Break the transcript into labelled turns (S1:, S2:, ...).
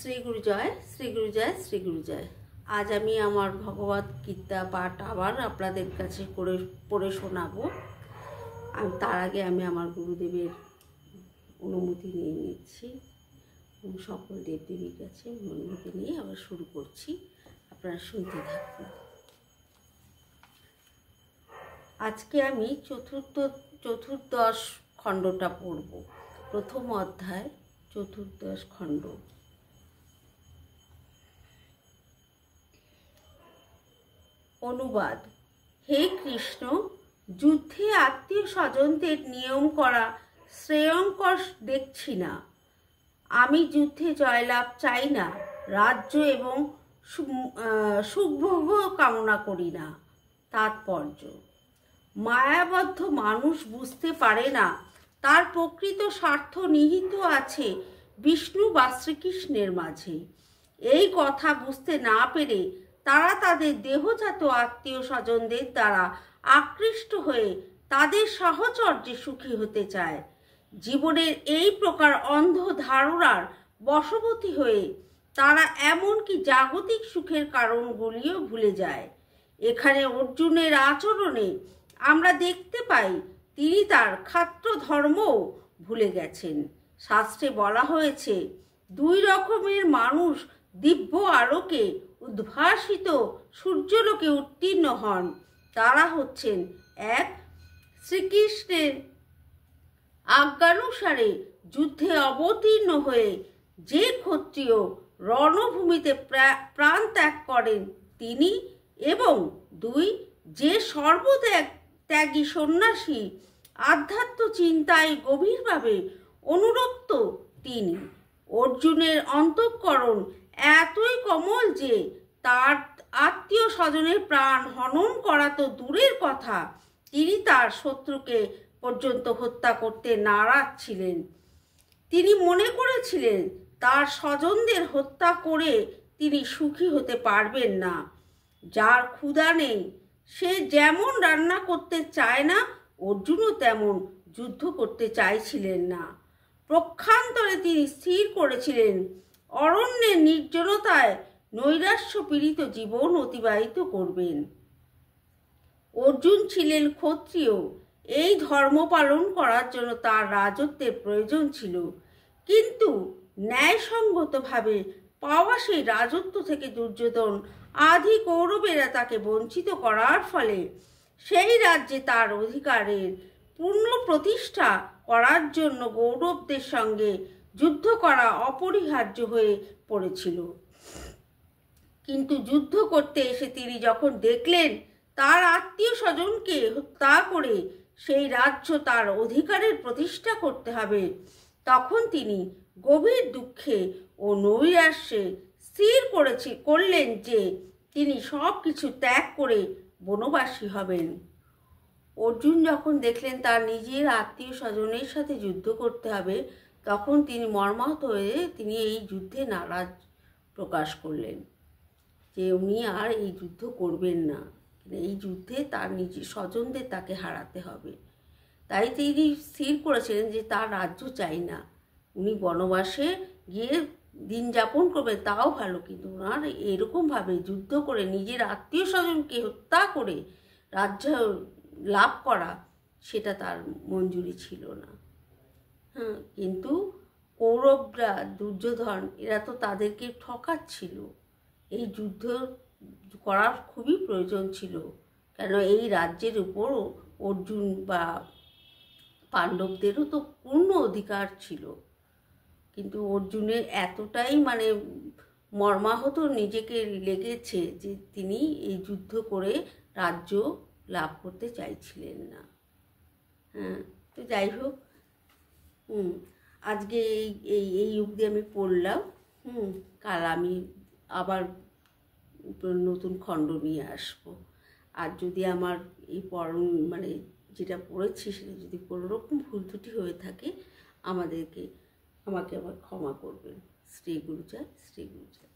S1: শ্রী গুরু জয়, শ্রী গুরু জয়, শ্রী গুরু জয়। আজ আমি আমার ভগবত গীতা পাঠ আবার আপনাদের কাছে পড়ে শোনাবো। তার আগে আমি আমার গুরুদেবের অনুমতি নিয়ে নিচ্ছি এবং সকল দেবদেবীর কাছে অনুমতি নিয়ে আবার শুরু করছি। আপনারা শুনতে থাকুন। আজকে আমি চতুর্দশ খণ্ডটা পড়ব। প্রথম অধ্যায়, চতুর্দশ খণ্ড। অনুবাদ। হে কৃষ্ণ, যুদ্ধে আত্মীয় স্বজনদের নিয়ম করা শ্রেয়ঙ্কর দেখছি না। আমি যুদ্ধে জয়লাভ চাই না, রাজ্য এবং সুখভোগ কামনা করি না। তাৎপর্য: মায়াবদ্ধ মানুষ বুঝতে পারে না তার প্রকৃত স্বার্থ নিহিত আছে বিষ্ণু বা শ্রীকৃষ্ণের মাঝে। এই কথা বুঝতে না পেরে তারা তাদের দেহজাত আত্মীয় স্বজনদের দ্বারা আকৃষ্ট হয়ে তাদের সাহচর্যে সুখী হতে চায়। জীবনের এই প্রকার অন্ধ ধারণার বশবর্তী হয়ে তারা এমনকি জাগতিক সুখের কারণগুলিও ভুলে যায়। এখানে অর্জুনের আচরণে আমরা দেখতে পাই তিনি তার ক্ষাত্র ধর্মও ভুলে গেছেন। শাস্ত্রে বলা হয়েছে, দুই রকমের মানুষ দিব্য আলোকে উদ্ভাসিত সূর্যলোকে উত্তীর্ণ হন। তারা হচ্ছেন, এক, শ্রীকৃষ্ণের আজ্ঞানুসারে যুদ্ধে অবতীর্ণ হয়ে যে ক্ষত্রিয় রণভূমিতে প্রাণ ত্যাগ করেন তিনি, এবং দুই, যে সর্বত্যাগী সন্ন্যাসী আধ্যাত্ম চিন্তায় গভীরভাবে অনুরক্ত তিনি। অর্জুনের অন্তঃকরণ এতই কোমল যে তার আত্মীয় স্বজনের প্রাণ হনন করা তো দূরের কথা, তিনি তার শত্রুকে পর্যন্ত হত্যা করতে নারাজ ছিলেন। তিনি মনে করেছিলেন তার স্বজনদের হত্যা করে তিনি সুখী হতে পারবেন না। যার ক্ষুধা নেই সে যেমন রান্না করতে চায় না, অর্জুনও তেমন যুদ্ধ করতে চাইছিলেন না। পক্ষান্তরে তিনি স্থির করেছিলেন অরণ্যের নির্জনতায় নৈরাশ্য পীড়িত জীবন অতিবাহিত করবেন। অর্জুন ছিলেন ক্ষত্রিয়। এই ধর্ম পালন করার জন্য তার রাজত্বের প্রয়োজন ছিল, কিন্তু ন্যায়সঙ্গতভাবে পাওয়া সেই রাজত্ব থেকে দুর্যোধন আদি কৌরবেরা তাকে বঞ্চিত করার ফলে সেই রাজ্যে তার অধিকারের পূর্ণ প্রতিষ্ঠা করার জন্য কৌরবদের সঙ্গে যুদ্ধ করা অপরিহার্য হয়ে পড়েছিল। কিন্তু যুদ্ধ করতে এসে তিনি যখন দেখলেন তার আত্মীয় স্বজনকে হত্যা করে সেই রাজ্য তার অধিকারের প্রতিষ্ঠা করতে হবে, তখন তিনি গভীর দুঃখে ও নৈরাশ্যে স্থির করলেন যে তিনি সব কিছু ত্যাগ করে বনবাসী হবেন। অর্জুন যখন দেখলেন তার নিজের আত্মীয় স্বজনের সাথে যুদ্ধ করতে হবে, তখন তিনি মর্মাহত হয়ে তিনি এই যুদ্ধে নারাজ প্রকাশ করলেন যে উনি আর এই যুদ্ধ করবেন না। এই যুদ্ধে তার নিজের স্বজনদের তাকে হারাতে হবে। তাই তিনি স্থির করেছিলেন যে তার রাজ্য চাই না, উনি বনবাসে গিয়ে দিন যাপন করবেন, তাও ভালো, কিন্তু ওনার এরকমভাবে যুদ্ধ করে নিজের আত্মীয় স্বজনকে হত্যা করে রাজ্য লাভ করা সেটা তার মঞ্জুরি ছিল না। কিন্তু কৌরবরা, দুর্যোধন, এরা তো তাদেরকে ঠকাচ্ছিল। এই যুদ্ধ করার খুবই প্রয়োজন ছিল, কেন এই রাজ্যের উপর অর্জুন বা পাণ্ডবদেরও তো পূর্ণ অধিকার ছিল। কিন্তু অর্জুনের এতটাই মর্মাহত নিজেকে লেগেছে যে তিনি এই যুদ্ধ করে রাজ্য লাভ করতে চাইছিলেন না। তো যাই হোক, আজকে এই অবধি আমি পড়লাম। কাল আমি আবার নতুন খণ্ড নিয়ে আসবো। আর যদি আমার এই যেটা পড়েছি সেটা যদি কোনো রকম ভুল ত্রুটি হয়ে থাকে আমাকে আবার ক্ষমা করবেন। শ্রী গুরু জয়, শ্রী গুরু জয়।